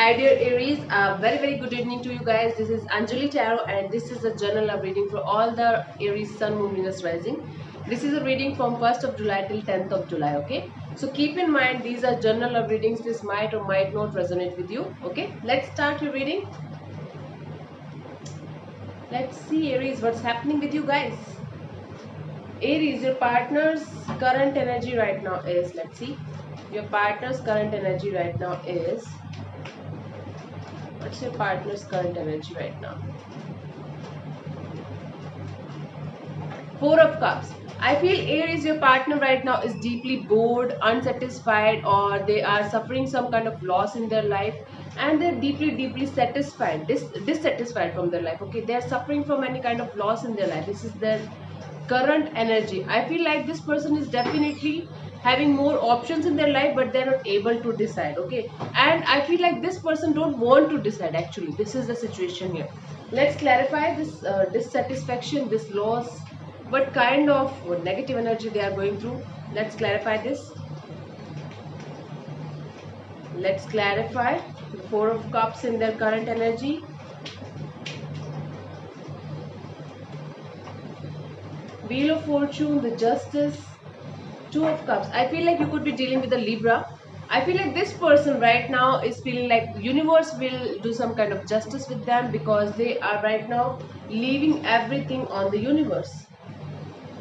Hi dear Aries, very good evening to you guys. This is Anjali Tarot and this is a journal of reading for all the Aries Sun, Moon, Venus rising. This is a reading from 1st of July till 10th of July, okay? So keep in mind these are journal of readings. This might or might not resonate with you, okay? Let's start your reading. Let's see Aries, what's happening with you guys. Aries, your partner's current energy right now is, let's see. Your partner's current energy right now is, what's your partner's current energy right now? Four of Cups. I feel Aries, your partner right now is deeply bored, unsatisfied, or they are suffering some kind of loss in their life, and they're deeply satisfied, dissatisfied from their life. Okay, they're suffering from any kind of loss in their life. This is their current energy. I feel like this person is definitely having more options in their life, but they're not able to decide. Okay, and I feel like this person don't want to decide. Actually, this is the situation here. Let's clarify this dissatisfaction, this loss, what kind of negative energy they are going through. Let's clarify this. Let's clarify the Four of Cups in their current energy. Wheel of Fortune, the Justice, Two of Cups. I feel like you could be dealing with a Libra. I feel like this person right now is feeling like the universe will do some kind of justice with them because they are right now leaving everything on the universe.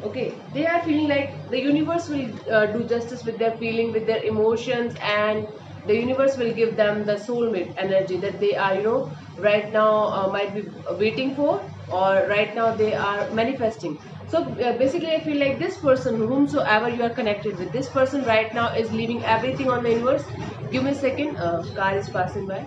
Okay, they are feeling like the universe will do justice with their feeling, with their emotions, and the universe will give them the soulmate energy that they are, right now might be waiting for, or right now they are manifesting. So basically I feel like this person, whomsoever you are connected with, this person right now is leaving everything on the universe. Give me a second, car is passing by.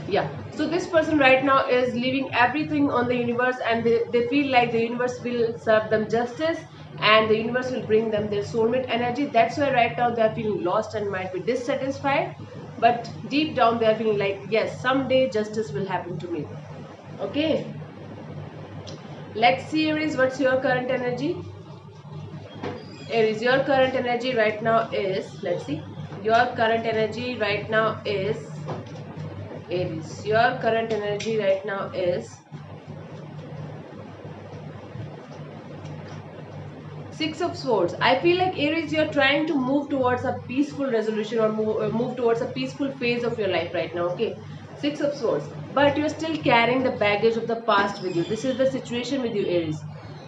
Yeah, so this person right now is leaving everything on the universe, and they feel like the universe will serve them justice, and the universe will bring them their soulmate energy. That's why right now they are feeling lost and might be dissatisfied, but deep down they are feeling like, yes, someday justice will happen to me. Okay, let's see Aries, what's your current energy. Aries, your current energy right now is, let's see, your current energy right now is, Aries, your current energy right now is Six of Swords. I feel like Aries, you're trying to move towards a peaceful resolution, or move towards a peaceful phase of your life right now. Okay, Six of Swords. But you're still carrying the baggage of the past with you. This is the situation with you, Aries.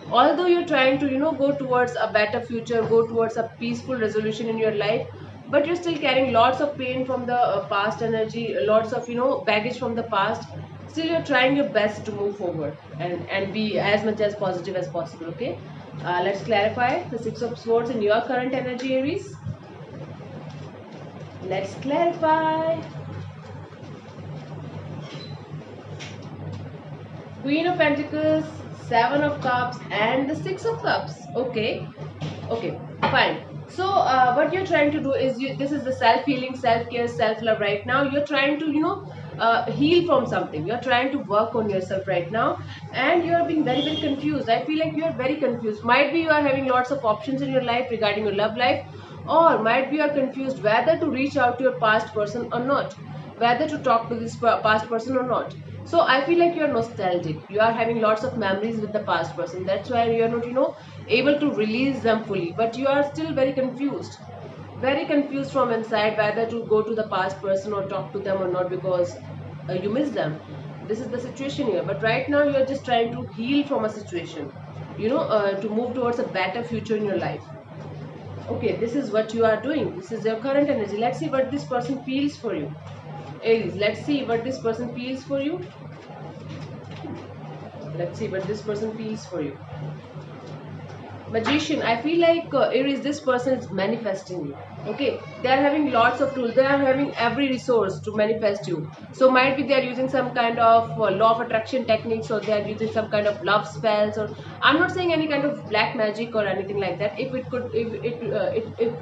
Although you're trying to, go towards a better future, go towards a peaceful resolution in your life, but you're still carrying lots of pain from the past energy, lots of, baggage from the past. Still you're trying your best to move forward and be as much as positive as possible. Okay, let's clarify the Six of Swords in your current energy, Aries. Let's clarify. Queen of Pentacles, Seven of Cups, and the Six of Cups. Okay, okay, fine. So what you're trying to do is, this is the self-healing, self-care, self-love right now. You're trying to, heal from something. You're trying to work on yourself right now, and you're being very confused. I feel like you're very confused. Might be you are having lots of options in your life regarding your love life, or might be you are confused whether to reach out to your past person or not, whether to talk to this past person or not. So I feel like you're nostalgic, you are having lots of memories with the past person. That's why you're not, able to release them fully, but you are still very confused from inside whether to go to the past person or talk to them or not, because you miss them. This is the situation here, but right now you're just trying to heal from a situation, to move towards a better future in your life. Okay, this is what you are doing. This is your current energy. Let's see what this person feels for you. Aries, let's see what this person feels for you. Let's see what this person feels for you. Magician, I feel like Aries, this person is manifesting you. Okay, they are having lots of tools. They are having every resource to manifest you. So might be they are using some kind of law of attraction techniques, or they are using some kind of love spells. Or I'm not saying any kind of black magic or anything like that. If it could, if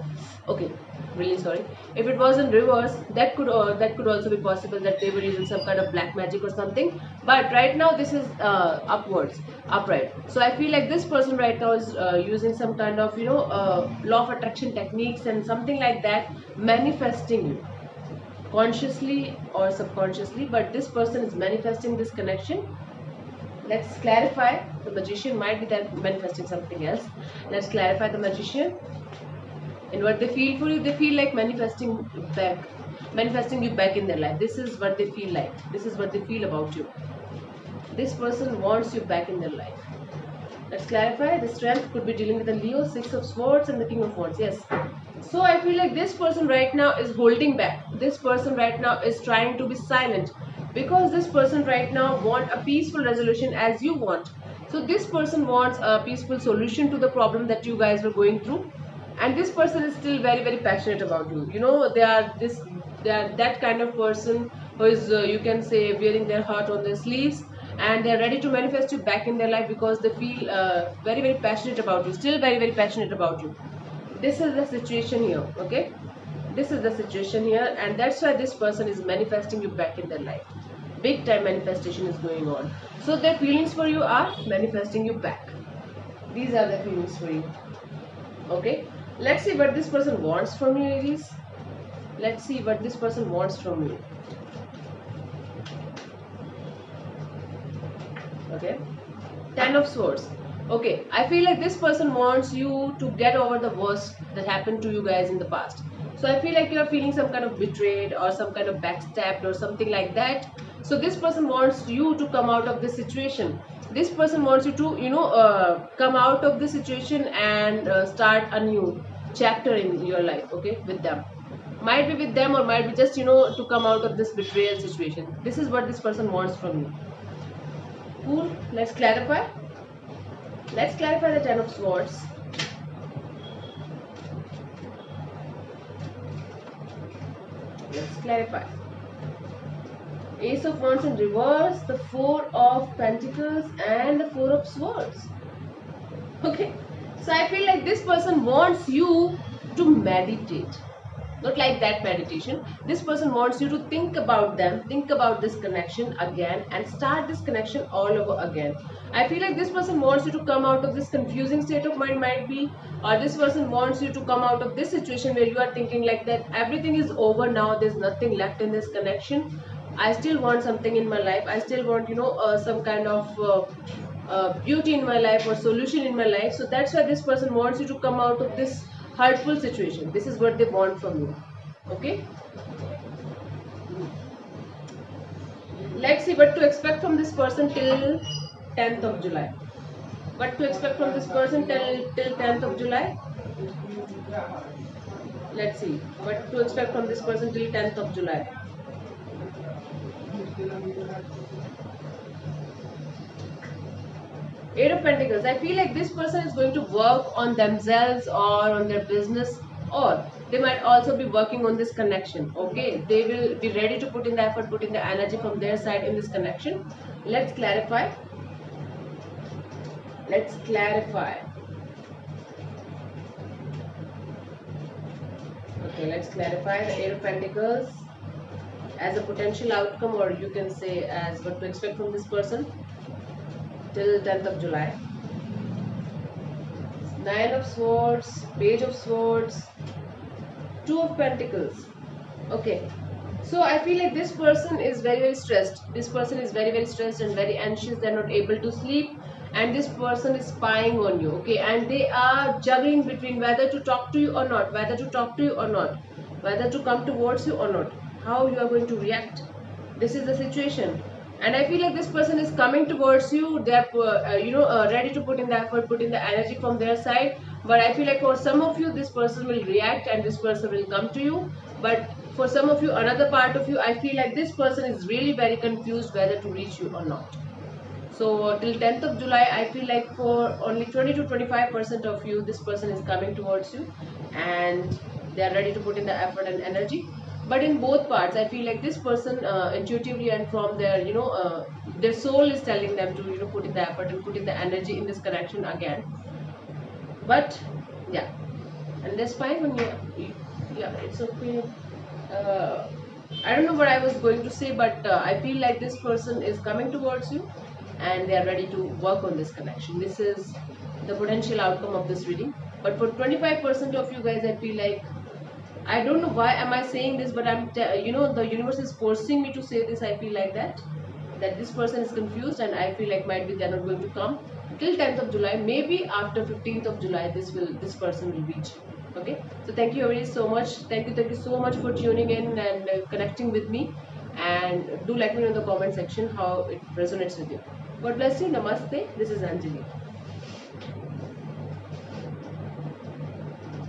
okay, really sorry. If it was in reverse, that could also be possible, that they were using some kind of black magic or something. But right now this is upwards, upright. So I feel like this person right now is using some kind of, law of attraction techniques and something like that, manifesting you. consciously or subconsciously, but this person is manifesting this connection. Let's clarify. The magician might be that manifesting something else. Let's clarify the magician and what they feel for you. They feel like manifesting you back in their life. This is what they feel like. This is what they feel about you. This person wants you back in their life. Let's clarify. The strength could be dealing with the Leo, Six of Swords and the King of Wands. Yes. So I feel like this person right now is holding back. This person right now is trying to be silent because this person right now want a peaceful resolution as you want. So this person wants a peaceful solution to the problem that you guys were going through, and this person is still very passionate about you. You know, they are that kind of person who is you can say wearing their heart on their sleeves, and they're ready to manifest you back in their life because they feel very passionate about you, still very passionate about you. This is the situation here. Okay, this is the situation here, and that's why this person is manifesting you back in their life. Big time manifestation is going on. So their feelings for you are manifesting you back. These are the feelings for you. Okay, let's see what this person wants from you, Aries. Let's see what this person wants from you. Okay, Ten of Swords. Okay, I feel like this person wants you to get over the worst that happened to you guys in the past. So I feel like you are feeling some kind of betrayed or some kind of backstabbed or something like that. So this person wants you to come out of this situation. This person wants you to, come out of this situation and start a new chapter in your life. Okay, with them. Might be with them or might be just, to come out of this betrayal situation. This is what this person wants from you. Cool. Let's clarify. Let's clarify the Ten of Swords. Let's clarify. Ace of Wands in reverse, the Four of Pentacles and the Four of Swords. Okay. So I feel like this person wants you to meditate. Not like that meditation. This person wants you to think about them, think about this connection again and start this connection all over again. I feel like this person wants you to come out of this confusing state of mind, might be, or this person wants you to come out of this situation where you are thinking like that everything is over now, there's nothing left in this connection. I still want something in my life. I still want, some kind of beauty in my life or solution in my life. So that's why this person wants you to come out of this hurtful situation. This is what they want from you. Okay, let's see what to expect from this person till 10th of July. What to expect from this person till 10th of July. Let's see what to expect from this person till 10th of July. Eight of Pentacles. I feel like this person is going to work on themselves or on their business, or they might also be working on this connection. Okay, they will be ready to put in the effort, put in the energy from their side in this connection. Let's clarify. Let's clarify. Okay, let's clarify the Eight of Pentacles as a potential outcome, or you can say as what to expect from this person till 10th of July. Nine of Swords, Page of Swords, Two of Pentacles. Okay, so I feel like this person is very stressed. This person is very stressed and very anxious. They're not able to sleep, and this person is spying on you. Okay, and they are juggling between whether to talk to you or not, whether to talk to you or not, whether to come towards you or not, how you are going to react. This is the situation. And I feel like this person is coming towards you. They're ready to put in the effort, put in the energy from their side. But I feel like for some of you, this person will react and this person will come to you. But for some of you, another part of you, I feel like this person is really very confused whether to reach you or not. So till 10th of July, I feel like for only 20 to 25% of you, this person is coming towards you and they are ready to put in the effort and energy. But in both parts, I feel like this person intuitively and from their, their soul is telling them to, put in the effort and put in the energy in this connection again. But yeah, and that's fine when yeah, it's okay. I don't know what I was going to say, but I feel like this person is coming towards you and they are ready to work on this connection. This is the potential outcome of this reading. But for 25% of you guys, I feel like I don't know why am I saying this, but the universe is forcing me to say this. I feel like that this person is confused, and I feel like might be they're not going to come till 10th of July. Maybe after 15th of July, this person will reach. Okay, so thank you everybody so much. Thank you so much for tuning in and connecting with me. And do let me know in the comment section how it resonates with you. God bless you. Namaste. This is Anjali.